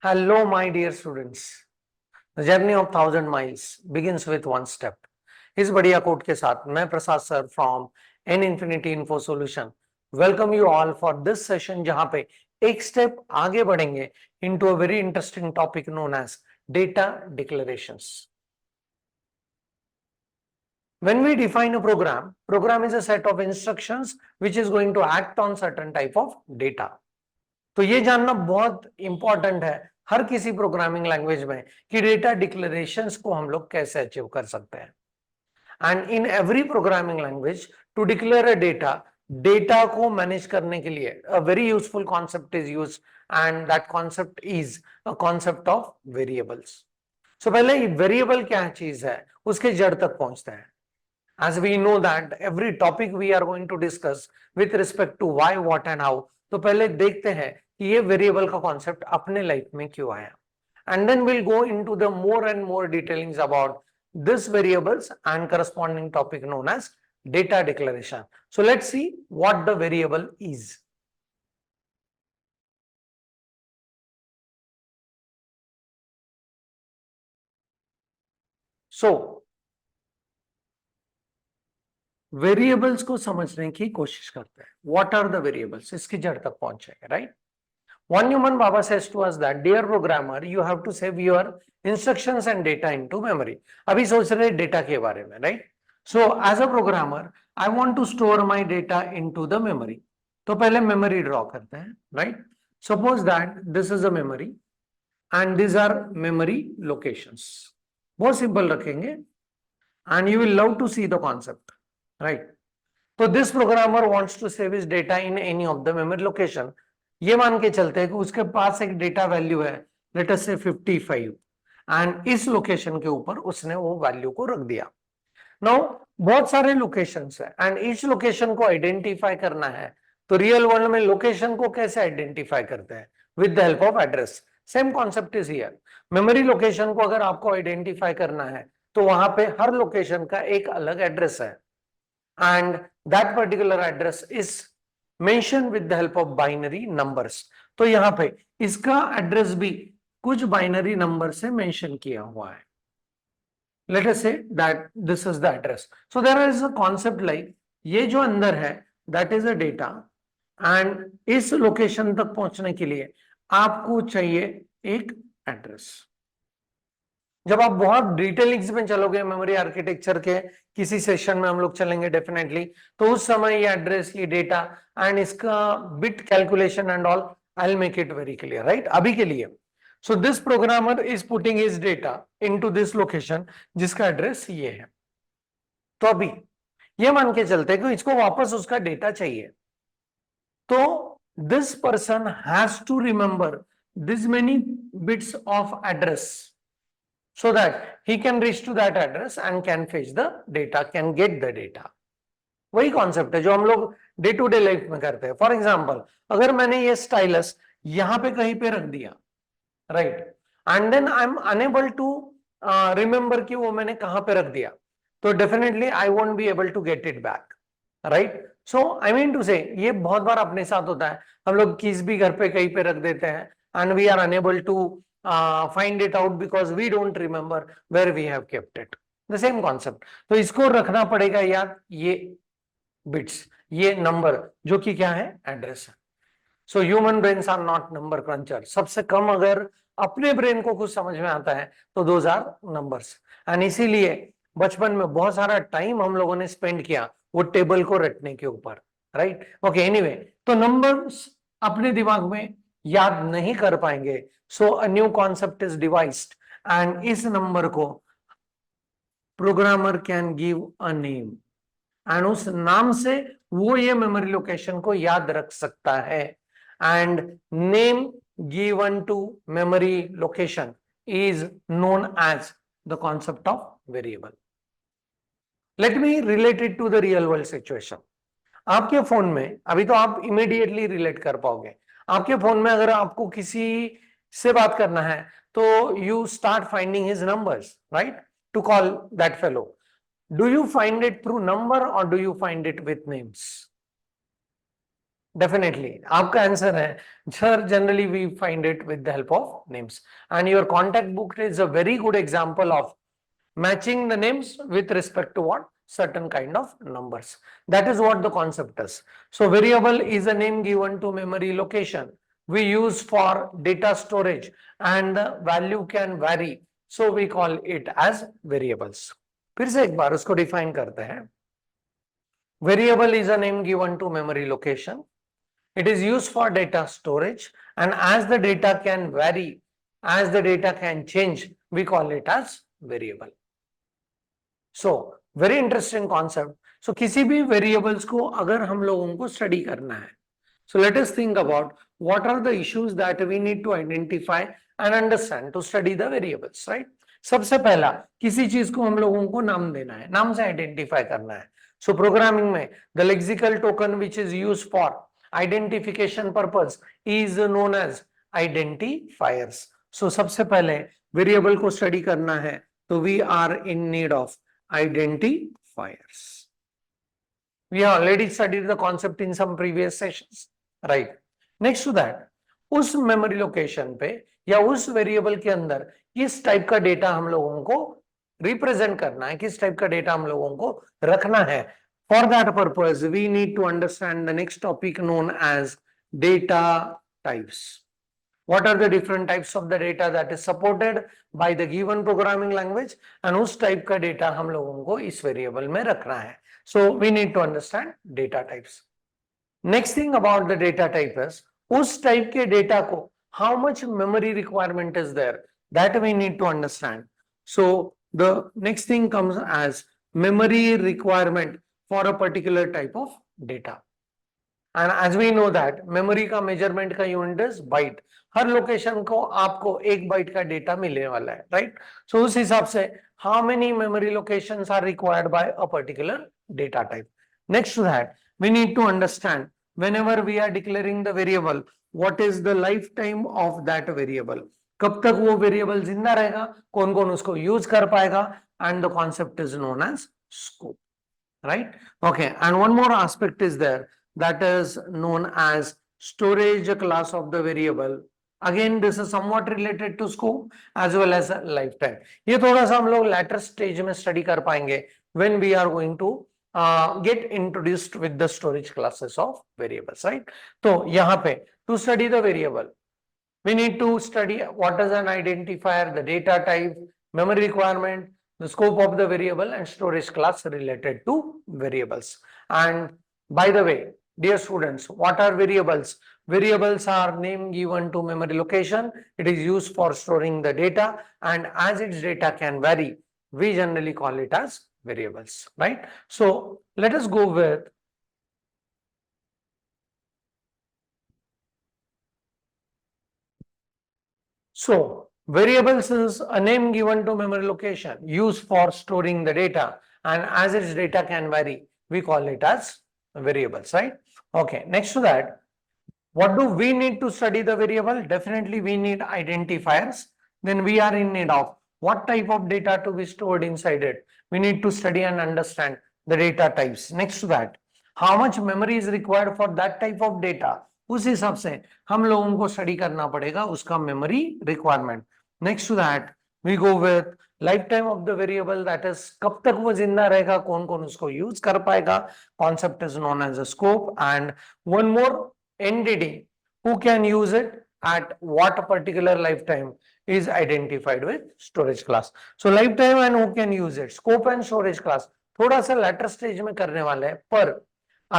Hello, my dear students. The journey of 1,000 miles begins with one step. इस बढ़िया coat के साथ मैं Prasad sir from an infinity info solution welcome you all for this session जहां पे एक step आगे बढ़ेंगे into a very interesting topic known as data declarations. When we define a program is a set of instructions which is going to act on certain type of data. तो ये जानना बहुत important है हर किसी programming language में कि data declarations को हम लोग कैसे अचीव कर सकते हैं. And in every programming language to declare a data को मैनेज करने के लिए a very useful concept is use and that concept is a concept of variables. So पहले वेरिएबल क्या चीज है उसके जड़ तक पहुंचते हैं. As we know that every topic we are going to discuss with respect to why, what and how, तो पहले देखते हैं कि ये वेरिएबल का कॉन्सेप्ट अपने लाइफ में क्यों आया. And then we'll go into the more and more detailings about this variables and corresponding topic known as data declaration. So let's see what the variable is. So variables को समझने की कोशिश करते हैं. व्हाट आर द वेरिएबल्स, इसकी जड़ तक पहुंचेंगे. Right. One human Baba says to us that, dear programmer, you have to save your instructions and data into memory. अभी सोच रहे डेटा के बारे में, right? So as a programmer, I want to store my data into the memory. तो पहले memory draw करते हैं, right? Suppose that this is a memory and these are memory locations. बहुत simple रखेंगे and you will love to see the concept, right? तो this programmer wants to save his data in any of the memory location. ये मान के चलते हैं कि उसके पास एक डेटा वैल्यू है लेट अस से 55 एंड इस लोकेशन के ऊपर उसने वो वैल्यू को रख दिया. नाउ बहुत सारे लोकेशंस है एंड ईच लोकेशन को आइडेंटिफाई करना है. तो रियल वर्ल्ड में लोकेशन को कैसे आइडेंटिफाई करते हैं? With the help of address. Same concept is here. Memory location को अगर आपको आइडेंटिफाई करना है तो वहां पे हर लोकेशन का एक अलग एड्रेस है and that particular address is mentioned with the help of binary numbers. तो यहां पे इसका एड्रेस भी कुछ बाइनरी नंबर से मेंशन किया हुआ है. Let us say that this is the address. So there is a concept like ये जो अंदर है that is a data and इस लोकेशन तक पहुंचने के लिए आपको चाहिए एक एड्रेस. जब आप बहुत डिटेलिंग्स में चलोगे मेमोरी आर्किटेक्चर के किसी सेशन में हम लोग चलेंगे डेफिनेटली, तो उस समय ये एड्रेस, ये डेटा एंड इसका bit calculation and all I will make it very clear. Right. अभी के लिए so this programmer is putting his data into this location जिसका एड्रेस ये है. तो अभी ये मान के चलते हैं कि इसको वापस उसका डेटा चाहिए. तो this person has to remember this many bits of address so that he can reach to that address and can fetch the data, can get the data. वही कॉन्सेप्ट है जो हम लोग डे टू डे लाइफ में करते हैं. For example अगर मैंने ये स्टाइलस यहां पे कहीं पे रख दिया, right, and then I am unable to remember कि वो मैंने कहां पे रख दिया, तो definitely I won't be able to get it back. Right. So I mean to say ये बहुत बार अपने साथ होता है. हम लोग कीज भी घर पे कहीं पे रख देते हैं and we are unable to find it out because we don't remember where we have kept it. The same concept. तो इसको रखना पड़ेगा याद, ये बिट्स, ये नंबर जो कि क्या है, एड्रेस है. So human brains are not number cruncher. सबसे कम अगर अपने ब्रेन को कुछ समझ में आता है तो दोज आर नंबर्स. एंड इसीलिए बचपन में बहुत सारा टाइम हम लोगों ने स्पेंड किया वो टेबल को रटने के ऊपर. राइट. ओके. एनीवे, तो नंबर्स अपने दिमाग में याद नहीं कर पाएंगे. So a new concept is devised and इस नंबर को programmer can give a name and उस नाम से वो ये मेमोरी लोकेशन को याद रख सकता है. And name given to memory location is known as the concept of variable. Let me relate it to the real world situation. आपके फोन में अभी तो आप इमीडिएटली रिलेट कर पाओगे. आपके फोन में अगर आपको किसी से बात करना है तो you start finding his numbers, right, to call that fellow. Do you find it through number और do you find it with names? Definitely. आपका आंसर है sir, generally we find it with the help of names and your contact book is a very good example of matching the names with respect to what certain kind of numbers. That is what the concept is. So variable is a name given to memory location we use for data storage and the value can vary, so we call it as variables. फिर से एक बार उसको define करते हैं. Variable is a name given to memory location. It is used for data storage, and as the data can vary, as the data can change, we call it as variable. So very interesting concept. So किसी भी variables को अगर हम लोगों को study करना है, so let us think about what are the issues that we need to identify and understand to study the variables, right? सबसे पहला किसी चीज को हम लोगों को नाम देना है, नाम से आइडेंटिफाई करना है. So programming में the lexical token which is used for identification purpose is known as identifiers. So सबसे पहले variable को study करना है तो we are in need of identifiers. We have already studied the concept in some previous sessions, right? Next to that, उस memory location पे या उस वेरिएबल के अंदर किस टाइप का डेटा हम लोगों को रिप्रेजेंट करना है, किस टाइप का डेटा हम लोगों को रखना है. For that purpose we need to understand the next topic known as data types. What are the different types of the data that is supported by the given programming language and उस type का data हम लोगों को इस variable में रखना है. So we need to understand data types. Next thing about the data type is उस टाइप के डेटा को how much memory requirement is there, that we need to understand. So the next thing comes as memory requirement for a particular type of data. And as we know that memory का measurement का unit is byte. Her location को आपको एक bite का data मिलने वाला है, right? सो उस हिसाब से how many memory locations are required by a particular data type. Next to that, we need to understand whenever we are declaring the variable, what is the lifetime of that variable. कब तक वो variable जिंदा रहेगा, कौन कौन उसको use कर पाएगा, and the concept is known as scope, right? Okay, and one more aspect is there, that is known as storage class of the variable. Again, this is somewhat related to scope as well as lifetime. ये थोड़ा सा हम लोग later stage में study कर पाएंगे when we are going to get introduced with the storage classes of variables, right? तो यहाँ पे to study the variable, we need to study what is an identifier, the data type, memory requirement, the scope of the variable, and storage class related to variables. And by the way, dear students, what are variables? Variables are name given to memory location. It is used for storing the data, and as its data can vary, we generally call it as variables, right? So let us go with so variables is a name given to memory location used for storing the data, and as its data can vary, we call it as variables, right? Okay, next to that, what do we need to study the variable? Definitely we need identifiers. Then we are in need of what type of data to be stored inside it. We need to study and understand the data types. Next to that, how much memory is required for that type of data. उस हिसाब से हम लोगों को study करना पड़ेगा उसका memory requirement. Next to that we go with life time of the variable, that is कब तक वो जिंदा रहेगा, कौन कौन उसको यूज कर पाएगा. Concept is known as a scope. And one more entity who can use it at what particular lifetime is identified with storage class. So lifetime and who can use it, scope and storage class थोड़ा सा later stage में करने वाले हैं, पर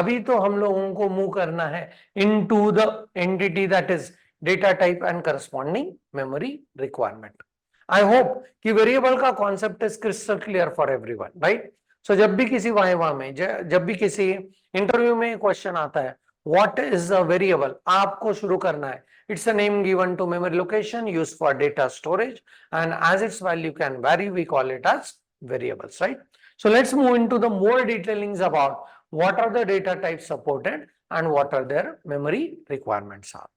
अभी तो हम लोगों को मूव करना है into the entity that is data type and corresponding memory requirement. I hope कि वेरिएबल का concept is crystal clear for everyone, right? So जब भी किसी वाइवा में, जब भी किसी इंटरव्यू में क्वेश्चन आता है what is a variable, आपको शुरू करना है it's a name given to memory location used for data storage, and as its value can vary, we call it as variables, right? So let's move into the more detailings about what are the data types supported and what are their memory requirements are.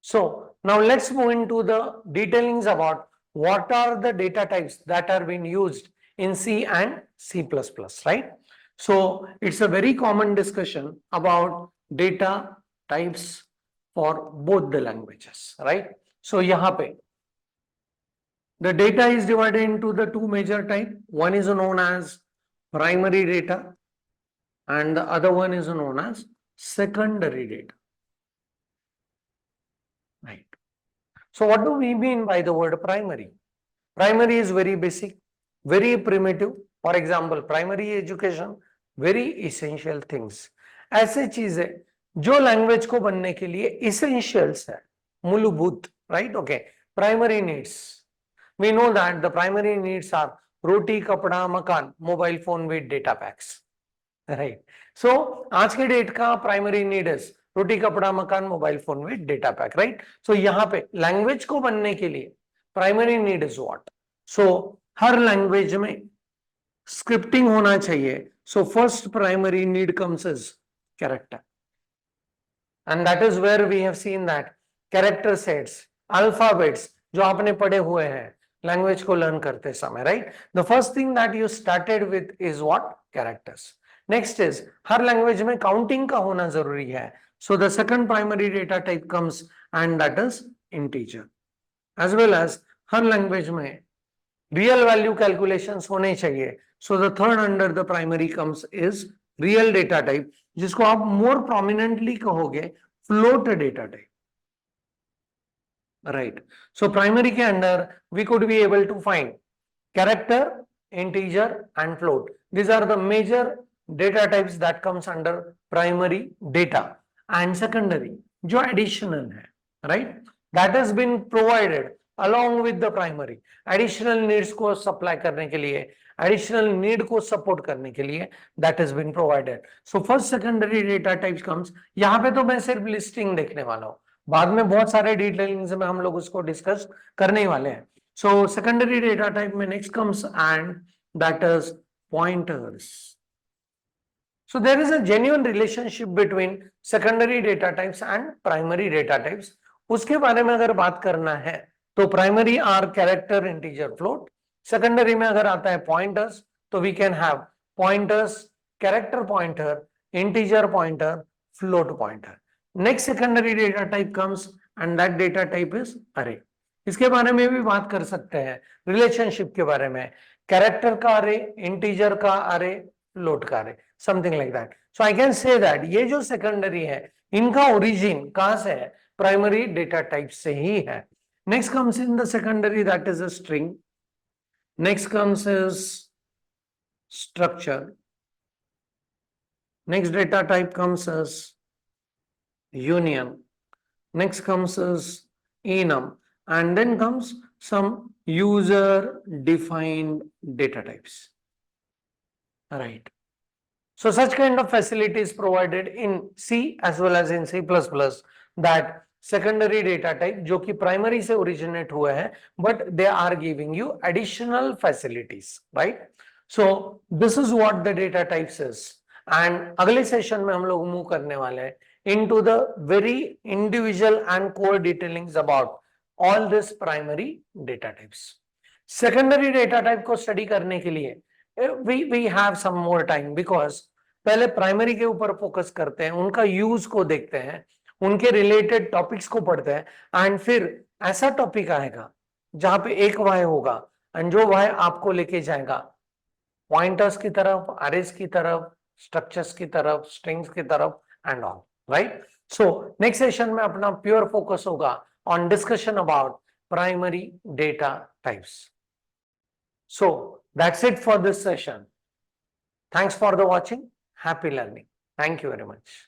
So now let's move into the detailings about what are the data types that are being used in C and C++, right? So it's a very common discussion about data types for both the languages, right? So यहाँ पे the data is divided into the two major type. One is known as primary data and the other one is known as secondary data, right? So what do we mean by the word primary? Primary is very basic, very primitive. For example, primary education, very essential things. ऐसे चीजें जो language को बनने के लिए essentials है, मूलभूत, right? Okay. Primary needs. We know that the primary needs are roti, kapda, makan, mobile phone with data packs, right? So आज के डेट का primary need is रोटी, कपड़ा, मकान, mobile phone with data pack, right? So यहाँ पे language को बनने के लिए primary need is what? So हर लैंग्वेज में स्क्रिप्टिंग होना चाहिए. So first primary need comes is character, and that is where we have seen that character sets, alphabets जो आपने पढ़े हुए हैं लैंग्वेज को लर्न करते समय, right? The first thing that you started with is what? Characters. Next is her language में counting का होना जरूरी है. So the second primary data type comes and that is integer. As well as her language में real value calculations होने चाहिए. So the third under the primary comes is real data type, जिसको आप more prominently कहोगे float data type. Right. So primary के अंदर we could be able to find character, integer and float. These are the major data types that comes under primary data. And secondary जो additional है, right? That has been provided along with the primary. Additional needs को supply करने के लिए, additional need को support करने के लिए that has been provided. So first secondary data types comes. यहाँ पे तो मैं सिर्फ listing देखने वाला हूँ, बाद में बहुत सारे डिटेलिंग्स में हम लोग उसको डिस्कस करने वाले हैं. So secondary data type में next comes and that is pointers. So there is a genuine relationship between secondary data types and primary data types. उसके बारे में अगर बात करना है तो primary are character, integer, float. Secondary में अगर आता है pointers तो we can have pointers, character pointer, integer pointer, float pointer. Next secondary data type comes and that data type is array. इसके बारे में भी बात कर सकते हैं, रिलेशनशिप के बारे में, कैरेक्टर का अरे, इंटीजर का अरे, फ्लोट का अरे, something like that. So I can say that ये जो सेकेंडरी है इनका ओरिजिन कहां से है? प्राइमरी डेटा टाइप से ही है. Next comes in the secondary that is a string. Next comes is structure. Next data type comes is union. Next comes is enum. And then comes some user defined data types, right? So such kind of facility is provided in C as well as in C++, that secondary data type जो कि primary से originate हुए हैं but they are giving you additional facilities, right? So this is what the data types is. And अगले session में हम लोग move करने वाले हैं into the very individual and core detailings about all this primary data types. Secondary data type को study करने के लिए we have some more time because पहले प्राइमरी के ऊपर फोकस करते हैं, उनका यूज को देखते हैं, उनके रिलेटेड टॉपिक्स को पढ़ते हैं, एंड फिर ऐसा टॉपिक आएगा जहां पे एक वाय होगा एंड जो वाय आपको लेके जाएगा पॉइंटर्स की तरफ, अरेज की तरफ, स्ट्रक्चर्स की तरफ, स्ट्रिंग्स की तरफ and all, right? So next session में अपना प्योर फोकस होगा on discussion about primary data types. So that's it for this session. Thanks for the watching. Happy learning. Thank you very much.